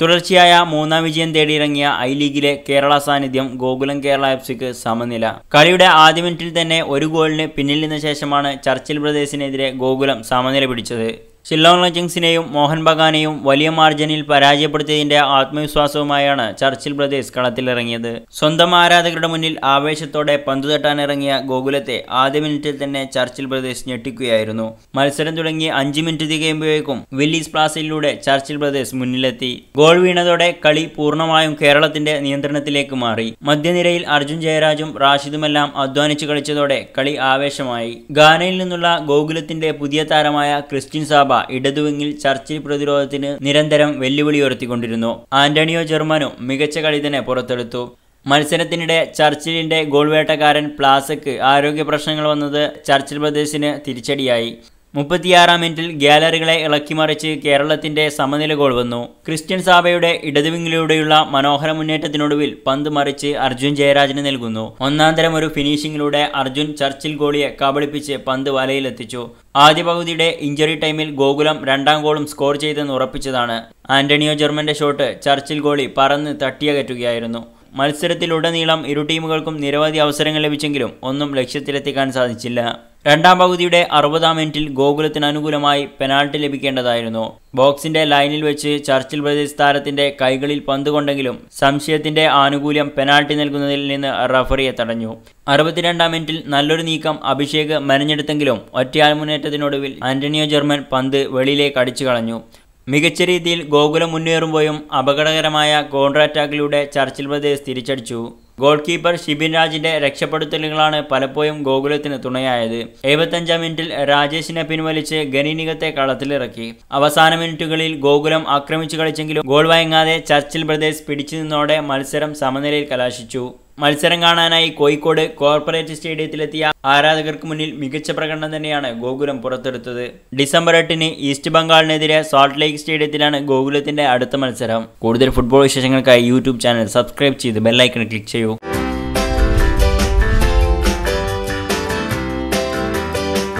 തുടർച്ചയായ മൂന്നാം വിജയം തേടിയിറങ്ങിയ ഐ ലീഗിലെ കേരള സാന്നിധ്യം ഗോകുലം കേരള എഫ്സിക്ക് സമനില. കളിയുടെ ആദ്യ മിനിറ്റിൽ തന്നെ ഒരു ഗോളിന് പിന്നിൽ നിന്ന ശേഷമാണ് ചർച്ചിൽ ബ്രദേഴ്സിനെതിരെ ഗോകുലം സമനില പിടിച്ചത്. ഷില്ലോങ് ലെജൻസിനെയും മോഹൻ ബഗാനെയും വലിയ മാർജിനിൽ പരാജയപ്പെടുത്തിയതിന്റെ ആത്മവിശ്വാസവുമായാണ് ചർച്ചിൽ ബ്രദേഴ്സ് കളത്തിലിറങ്ങിയത്. സ്വന്തം ആരാധകരുടെ മുന്നിൽ ആവേശത്തോടെ പന്തു തട്ടാനിറങ്ങിയ ഗോകുലത്തെ ആദ്യ മിനിറ്റിൽ തന്നെ ചർച്ചിൽ ബ്രദേഴ്സ് ഞെട്ടിക്കുകയായിരുന്നു. മത്സരം തുടങ്ങി 5 മിനിറ്റ് തികയുമ്പോഴേക്കും വില്ലീസ് പ്ലാസയിലൂടെ ചർച്ചിൽ ബ്രദേഴ്സ് മുന്നിലെത്തി. ഗോൾ വീണതോടെ കളി പൂർണ്ണമായും കേരളത്തിന്റെ നിയന്ത്രണത്തിലേക്ക് മാറി. മധ്യനിരയിൽ അർജുൻ ജയരാജും റാഷിദുമെല്ലാം അധ്വാനിച്ചു കളിച്ചതോടെ കളി ആവേശമായി. ഗാനയിൽ നിന്നുള്ള ഗോകുലത്തിന്റെ പുതിയ താരമായ ക്രിസ്ത്യൻ സാബ ഇടതുവിങ്ങിൽ ചർച്ചിൽ പ്രതിരോധത്തിന് നിരന്തരം വെല്ലുവിളി ഉയർത്തിക്കൊണ്ടിരുന്നു. ആന്റണിയോ ജർമ്മനും മികച്ച കളി തന്നെ പുറത്തെടുത്തു. മത്സരത്തിനിടെ ചർച്ചിലിന്റെ ഗോൾ വേട്ടക്കാരൻ പ്ലാസയ്ക്ക് ആരോഗ്യ പ്രശ്നങ്ങൾ വന്നത് ചർച്ചിൽ ബ്രദേഴ്സിന് തിരിച്ചടിയായി. 36-ാം മിനിറ്റിൽ ഗ്യാലറികളെ ഇളക്കിമറിച്ച് കേരളത്തിന്റെ സമനില ഗോൾ വന്നു. ക്രിസ്ത്യൻ സാബയുടെ ഇടതുവിങ്ങിലൂടെയുള്ള മനോഹര മുന്നേറ്റത്തിനൊടുവിൽ പന്ത് മറിച്ച് അർജുൻ ജയരാജിന് നൽകുന്നു. ഒന്നാന്തരം ഒരു ഫിനിഷിംഗിലൂടെ അർജുൻ ചർച്ചിൽ ഗോളിയെ കബളിപ്പിച്ച് പന്ത് വലയിലെത്തിച്ചു. ആദ്യ പകുതിയുടെ ഇഞ്ചറി ടൈമിൽ ഗോകുലം 2ാം ഗോളും സ്കോർ ചെയ്തെന്ന് ഉറപ്പിച്ചതാണ്. ആന്റണിയോ ജർമ്മന്റെ ഷോട്ട് ചർച്ചിൽ ഗോളി പറന്ന് തട്ടിയകറ്റുകയായിരുന്നു. മത്സരത്തിലുടനീളം ഇരു ടീമുകൾക്കും നിരവധി അവസരങ്ങൾ ലഭിച്ചെങ്കിലും ഒന്നും ലക്ഷ്യത്തിലെത്തിക്കാൻ സാധിച്ചില്ല. 2ാം പകുതിയുടെ 60-ാം മിനിറ്റിൽ ഗോകുലത്തിന് അനുകൂലമായി പെനാൽറ്റി ലഭിക്കേണ്ടതായിരുന്നു. ബോക്സിന്റെ ലൈനിൽ വെച്ച് ചർച്ചിൽ ബ്രദേഴ്സ് താരത്തിന്റെ കൈകളിൽ പന്ത് കൊണ്ടെങ്കിലും സംശയത്തിന്റെ ആനുകൂല്യം പെനാൽറ്റി നൽകുന്നതിൽ നിന്ന് റഫറിയെ തടഞ്ഞു. 62-ാം മിനിറ്റിൽ നല്ലൊരു നീക്കം അഭിഷേക് മെനഞ്ഞെടുത്തെങ്കിലും ഒറ്റയാൾ മുന്നേറ്റത്തിനൊടുവിൽ ആന്റണിയോ ജർമ്മൻ പന്ത് വെളിയിലേക്ക് അടിച്ചു കളഞ്ഞു. മികച്ച രീതിയിൽ ഗോകുലം മുന്നേറുമ്പോഴും അപകടകരമായ കോൺട്രാ അറ്റാക്കിലൂടെ ചർച്ചിൽ ബ്രദേഴ്സ് തിരിച്ചടിച്ചു. ഗോൾ കീപ്പർ ഷിബിൻ രാജിന്റെ രക്ഷപ്പെടുത്തലുകളാണ് പലപ്പോഴും ഗോകുലത്തിന് തുണയായത്. 75-ാം മിനിറ്റിൽ രാജേഷിനെ പിൻവലിച്ച് ഗനിനികത്തെ കളത്തിലിറക്കി. അവസാന മിനിറ്റുകളിൽ ഗോകുലം ആക്രമിച്ചു കളിച്ചെങ്കിലും ഗോൾ വഴങ്ങാതെ ചർച്ചിൽ ബ്രദേഴ്സ് പിടിച്ചു നിന്നോടെ മത്സരം സമനിലയിൽ കലാശിച്ചു. മത്സരം കാണാനായി കോഴിക്കോട് കോർപ്പറേറ്റ് സ്റ്റേഡിയത്തിലെത്തിയ ആരാധകർക്ക് മുന്നിൽ മികച്ച പ്രകടനം തന്നെയാണ് ഗോകുലം പുറത്തെടുത്തത്. ഡിസംബർ 8-ന് ഈസ്റ്റ് ബംഗാളിനെതിരെ സാൾട്ട് ലേക്ക് സ്റ്റേഡിയത്തിലാണ് ഗോകുലത്തിന്റെ അടുത്ത മത്സരം. കൂടുതൽ ഫുട്ബോൾ വിശേഷങ്ങൾക്കായി യൂട്യൂബ് ചാനൽ സബ്സ്ക്രൈബ് ചെയ്ത് ബെല്ലൈക്കൺ ക്ലിക്ക് ചെയ്യൂ.